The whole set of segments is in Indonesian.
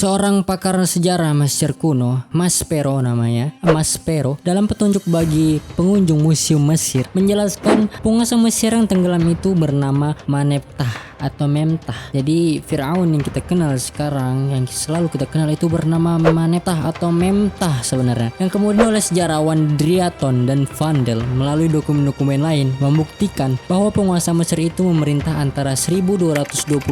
Seorang pakar sejarah Mesir kuno, Maspero namanya, Maspero, dalam petunjuk bagi pengunjung Museum Mesir menjelaskan penguasa Mesir yang tenggelam itu bernama Meneptah atau Memtah. Jadi Firaun yang kita kenal sekarang, yang selalu kita kenal itu bernama Meneptah atau Memtah sebenarnya. Yang kemudian oleh sejarawan Driaton dan Vandel melalui dokumen-dokumen lain membuktikan bahwa penguasa Mesir itu memerintah antara 1224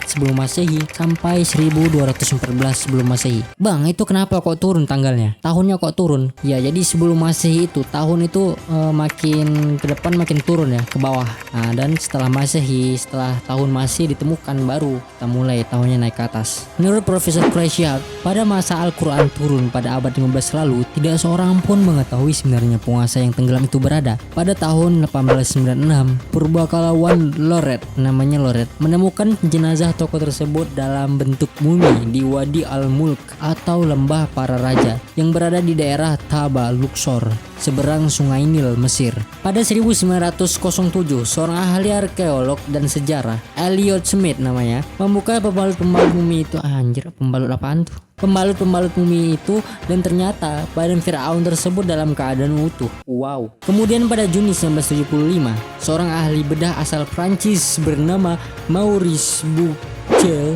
sebelum Masehi sampai 1214 sebelum Masehi. Bang, itu kenapa kok turun tanggalnya? Tahunnya kok turun? Ya, jadi sebelum Masehi itu tahun itu makin ke depan makin turun ya, ke bawah. Nah, dan setelah Masehi, setelah tahun Masehi ditemukan baru kita mulai tahunnya naik ke atas. Menurut Profesor Quraisyhab, pada masa Al-Quran turun pada abad 15 lalu, tidak seorang pun mengetahui sebenarnya penguasa yang tenggelam itu berada. Pada tahun 1896, purbakalawan Loret, namanya Loret, menemukan jenazah tokoh tersebut dalam bentuk mumi di Wadi Al-Mulk atau Lembah Para Raja yang berada di daerah Taba Luxor, seberang Sungai Nil, Mesir. Pada 1907, seorang ahli arkeolog dan sejarah, Elliot Smith namanya, membuka pembalut-pembalut mumi itu. Anjir, pembalut apaan tuh? Pembalut-pembalut mumi itu, dan ternyata badan Firaun tersebut dalam keadaan utuh. Wow. Kemudian pada Juni 1975, seorang ahli bedah asal Prancis bernama Maurice Bucaille,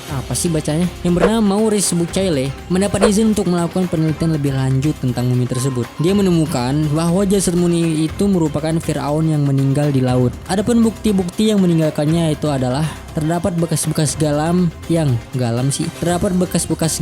apa sih bacanya, yang bernama Maurice Bucaille mendapat izin untuk melakukan penelitian lebih lanjut tentang mumi tersebut. Dia menemukan bahwa jasad mumi itu merupakan Firaun yang meninggal di laut. Adapun bukti-bukti yang meninggalkannya itu adalah terdapat bekas-bekas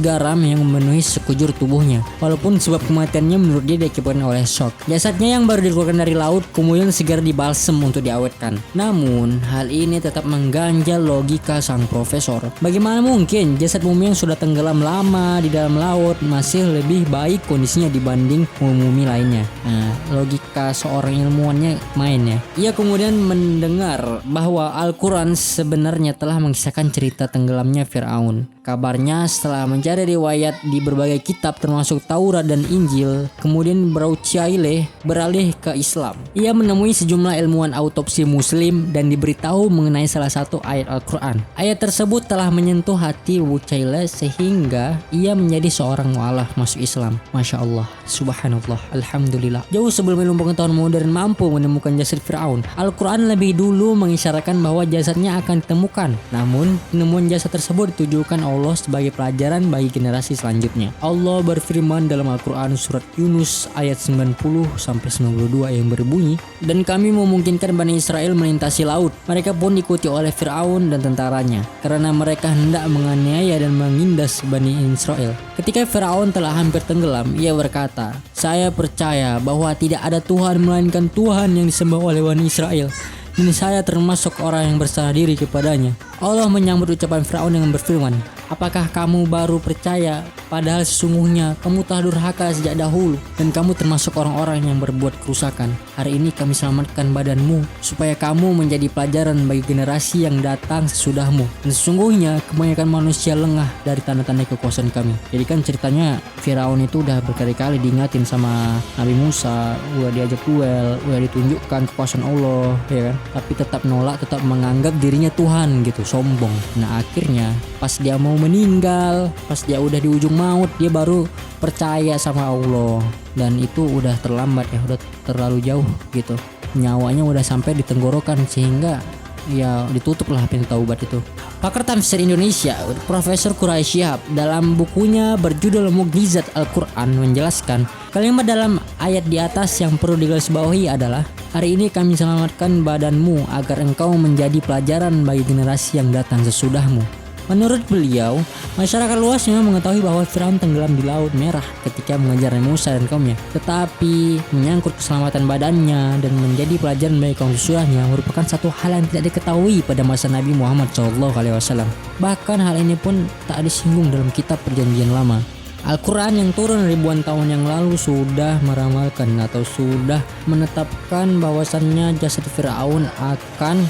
garam yang memenuhi sekujur tubuhnya. Walaupun sebab kematiannya menurut dia diakibatkan oleh shock. Jasadnya yang baru dikeluarkan dari laut kemudian segera dibalsem untuk diawetkan. Namun hal ini tetap mengganjal logika sang profesor. Bagaimana mungkin jasad mumi yang sudah tenggelam lama di dalam laut masih lebih baik kondisinya dibanding mumi lainnya? Nah, logika seorang ilmuwannya main ya. Ia kemudian mendengar bahwa Al-Quran sebenarnya telah mengisahkan cerita tenggelamnya Firaun. Kabarnya setelah mencari riwayat di berbagai kitab termasuk Taurat dan Injil, kemudian Bucaille beralih ke Islam. Ia menemui sejumlah ilmuwan autopsi muslim dan diberitahu mengenai salah satu ayat Al-Quran. Ayat tersebut telah menyentuh hati Bucaille sehingga ia menjadi seorang mu'alaf masuk Islam. Masya Allah, subhanallah, alhamdulillah. Jauh sebelum ilmu pengetahuan modern mampu menemukan jasad Firaun, Al-Quran lebih dulu mengisyaratkan bahwa jasadnya akan ditemukan. Namun penemuan jasad tersebut ditujukan Allah sebagai pelajaran bagi generasi selanjutnya. Allah berfirman dalam Al-Quran surat Yunus ayat 90-92 yang berbunyi, "Dan kami memungkinkan Bani Israel melintasi laut. Mereka pun diikuti oleh Firaun dan tentaranya, karena mereka hendak menganiaya dan mengindas Bani Israel. Ketika Firaun telah hampir tenggelam, ia berkata, 'Saya percaya bahwa tidak ada Tuhan melainkan Tuhan yang disembah oleh Bani Israel. Ini saya termasuk orang yang berserah diri kepadanya.' Allah menyambut ucapan Firaun dengan berfirman, 'Apakah kamu baru percaya? Padahal sesungguhnya kamu telah durhaka sejak dahulu dan kamu termasuk orang-orang yang berbuat kerusakan. Hari ini kami selamatkan badanmu supaya kamu menjadi pelajaran bagi generasi yang datang sesudahmu. Dan sesungguhnya kebanyakan manusia lengah dari tanda-tanda kekuasaan kami.' Jadi kan ceritanya Firaun itu udah berkali-kali diingatin sama Nabi Musa, udah diajak duel, udah ditunjukkan kekuasaan Allah, ya kan? Tapi tetap nolak, tetap menganggap dirinya Tuhan gitu, sombong. Nah akhirnya pas dia mau meninggal, pas dia udah di ujung maut, dia baru percaya sama Allah. Dan itu udah terlambat ya, udah terlalu jauh gitu. Nyawanya udah sampai di tenggorokan sehingga ya ditutup lah pintu taubat itu. Pakar tafsir Indonesia, Profesor Quraisyhab, dalam bukunya berjudul Mukjizat Al-Quran menjelaskan kalimat dalam ayat di atas yang perlu digarisbawahi adalah, "Hari ini kami selamatkan badanmu agar engkau menjadi pelajaran bagi generasi yang datang sesudahmu." Menurut beliau, masyarakat luas memang mengetahui bahwa Firaun tenggelam di Laut Merah ketika mengejar Nabi Musa dan kaumnya. Tetapi menyangkut keselamatan badannya dan menjadi pelajaran bagi kaum sesudahnya merupakan satu hal yang tidak diketahui pada masa Nabi Muhammad SAW. Bahkan hal ini pun tak disinggung dalam kitab Perjanjian Lama. Al-Quran yang turun ribuan tahun yang lalu sudah meramalkan atau sudah menetapkan bahwasannya jasad Firaun akan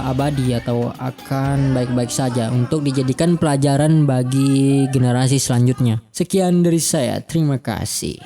abadi atau akan baik-baik saja untuk dijadikan pelajaran bagi generasi selanjutnya. Sekian dari saya, terima kasih.